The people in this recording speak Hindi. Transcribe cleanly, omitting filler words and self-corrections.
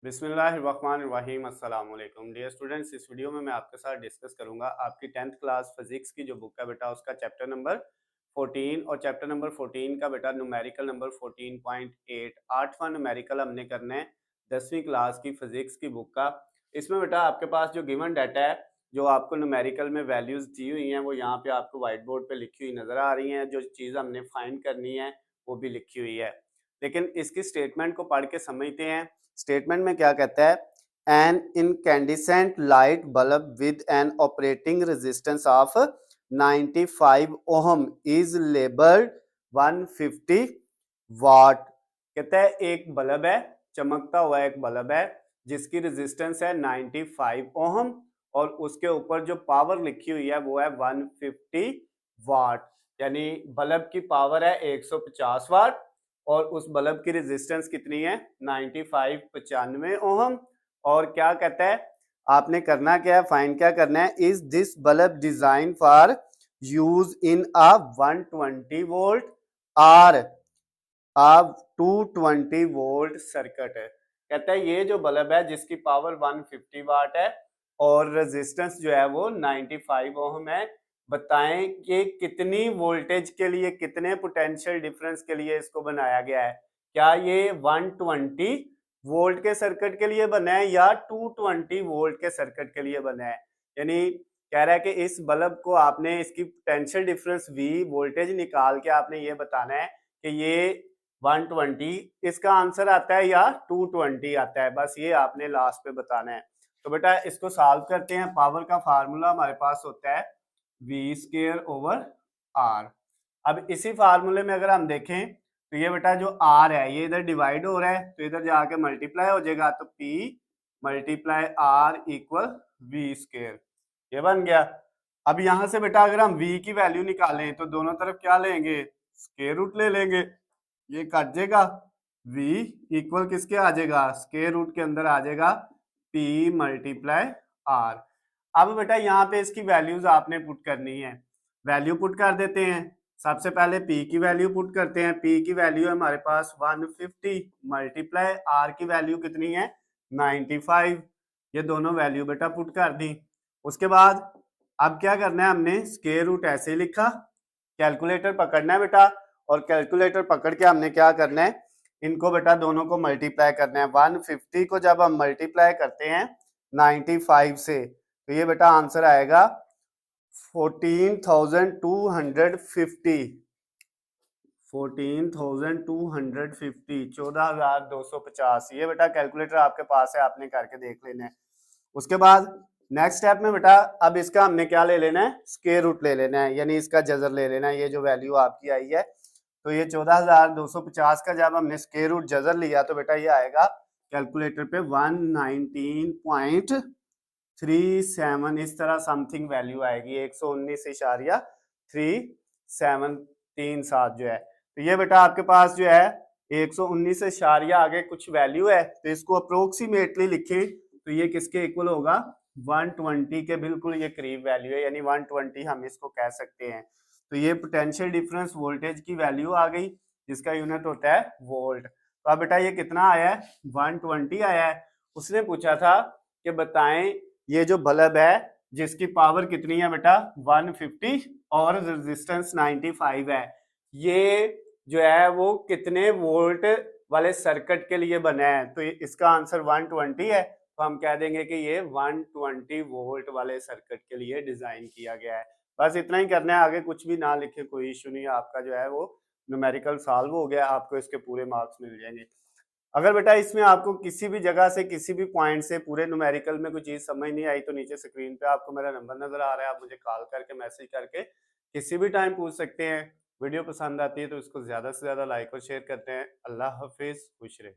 बिस्मिल्लाहिर्रहमानिर्रहीम अस्सलाम वालेकुम डियर स्टूडेंट्स। इस वीडियो में मैं आपके साथ डिस्कस करूंगा आपकी 10th क्लास फिजिक्स की जो बुक है बेटा उसका चैप्टर नंबर 14 और चैप्टर नंबर 14 का बेटा न्यूमेरिकल नंबर 14.8 आठवां न्यूमेरिकल हमने करना है 10वीं क्लास की फिजिक्स की बुक का। इसमें बेटा आपके पास जो गिवन डाटा है जो आपको न्यूमेरिकल में वैल्यूज दी हुई हैं वो यहाँ पे आपको व्हाइट बोर्ड पे लिखी हुई नजर आ रही हैं। जो चीज़ हमने फाइंड करनी है वो भी लिखी हुई है, लेकिन इसकी स्टेटमेंट को पढ़ के समझते हैं। स्टेटमेंट में क्या कहता है, an incandescent light bulb with an operating resistance of 95 ohm is labelled 150 watt. कहता है एक बल्ब है, चमकता हुआ एक बल्ब है जिसकी रेजिस्टेंस है 95 ओहम और उसके ऊपर जो पावर लिखी हुई है वो है 150 वाट। यानी बल्ब की पावर है 150 वाट और उस बल्ब की रेजिस्टेंस कितनी है 95 ओहम। और क्या कहता है आपने करना क्या है, फाइंड क्या करना है, is this bulb design for use in a 120 volt or a 220 volt circuit है। कहता है ये जो बल्ब है जिसकी पावर 150 वाट है और रेजिस्टेंस जो है वो 95 ओहम है, बताएं कि कितनी वोल्टेज के लिए, कितने पोटेंशियल डिफरेंस के लिए इसको बनाया गया है। क्या ये 120 वोल्ट के सर्किट के लिए बना है या 220 वोल्ट के सर्किट के लिए बना है। यानी कह रहा है कि इस बल्ब को आपने इसकी पोटेंशियल डिफरेंस V वोल्टेज निकाल के आपने ये बताना है कि ये 120 इसका आंसर आता है या 220 आता है, बस ये आपने लास्ट पे बताना है। तो बेटा इसको सॉल्व करते हैं। पावर का फार्मूला हमारे पास होता है V स्क्वायर ओवर R। अब इसी फार्मूले में अगर हम देखें तो ये बेटा जो R है ये इधर डिवाइड हो रहा है तो इधर जाके मल्टीप्लाई हो जाएगा, तो P multiply R equal V square, ये बन गया। अब यहां से बेटा अगर हम V की वैल्यू निकालें तो दोनों तरफ क्या लेंगे, स्क्वायर रूट ले लेंगे, ये कट जाएगा। V इक्वल किसके आ जाएगा, स्क्वायर रूट के अंदर आ जाएगा P मल्टीप्लाई R। अब बेटा यहाँ पे इसकी वैल्यूज आपने पुट करनी है, वैल्यू पुट कर देते हैं। सबसे पहले P की वैल्यू पुट करते हैं। P की वैल्यू है हमारे पास 150 मल्टीप्लाई R की वैल्यू कितनी है 95। ये दोनों वैल्यू बेटा पुट कर दी। उसके बाद अब क्या करना है, हमने स्क्वायर रूट ऐसे ही लिखा, कैलकुलेटर पकड़ना है बेटा और कैलकुलेटर पकड़ के हमने क्या करना है, इनको बेटा दोनों को मल्टीप्लाई करना है। 150 को जब हम मल्टीप्लाई करते हैं 95 से तो ये बेटा आंसर आएगा 14,250 14,250 ये बेटा कैलकुलेटर आपके पास है, आपने करके देख लेना है। उसके बाद नेक्स्ट स्टेप में बेटा अब इसका हमने क्या ले लेना है, स्क्वायर रूट ले लेना है, यानी इसका जजर ले लेना है। ये जो वैल्यू आपकी आई है तो ये 14,250 का जब हमने स्क्वायर रूट जजर लिया तो बेटा ये आएगा कैलकुलेटर पे 119.37 इस तरह समथिंग वैल्यू आएगी, 119.3737 जो है। तो ये बेटा आपके पास जो है 119 इशारिया आगे कुछ वैल्यू है तो इसको अप्रोक्सीमेटली लिखें तो ये किसके इक्वल होगा 120 के बिल्कुल ये करीब वैल्यू है, यानी 120 हम इसको कह सकते हैं। तो ये पोटेंशियल डिफरेंस वोल्टेज की वैल्यू आ गई जिसका यूनिट होता है वोल्ट। तो अब बेटा ये कितना आया है 120 आया है। उसने पूछा था कि बताएं ये जो बल्ब है जिसकी पावर कितनी है बेटा 150 और रेजिस्टेंस 95 है, ये जो है वो कितने वोल्ट वाले सर्किट के लिए बना है। तो इसका आंसर 120 है, तो हम कह देंगे कि ये 120 वोल्ट वाले सर्किट के लिए डिजाइन किया गया है। बस इतना ही करना है, आगे कुछ भी ना लिखे कोई इशू नहीं है, आपका जो है वो न्यूमेरिकल सॉल्व हो गया, आपको इसके पूरे मार्क्स मिल जाएंगे। अगर बेटा इसमें आपको किसी भी जगह से किसी भी पॉइंट से पूरे न्यूमेरिकल में कोई चीज समझ नहीं आई तो नीचे स्क्रीन पे आपको मेरा नंबर नजर आ रहा है, आप मुझे कॉल करके मैसेज करके किसी भी टाइम पूछ सकते हैं। वीडियो पसंद आती है तो इसको ज्यादा से ज्यादा लाइक और शेयर करते हैं। अल्लाह हाफिज, खुश रहे।